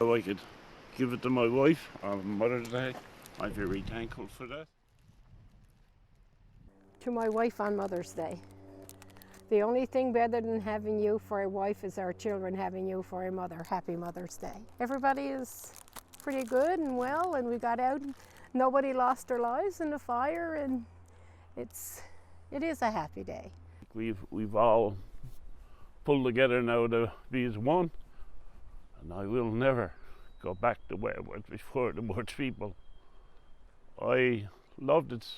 So I could give it to my wife on Mother's Day. I'm very thankful for that. To my wife on Mother's Day. The only thing better than having you for a wife is our children having you for a mother. Happy Mother's Day. Everybody is pretty good and well, and we got out. Nobody lost their lives in the fire, and it is a happy day. We've all pulled together now to be as one, and I will never go back to where it was before the much people. I love this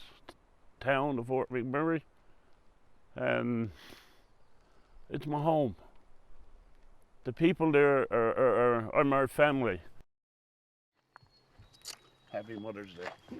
town of Fort McMurray, and it's my home. The people there are my family. Happy Mother's Day.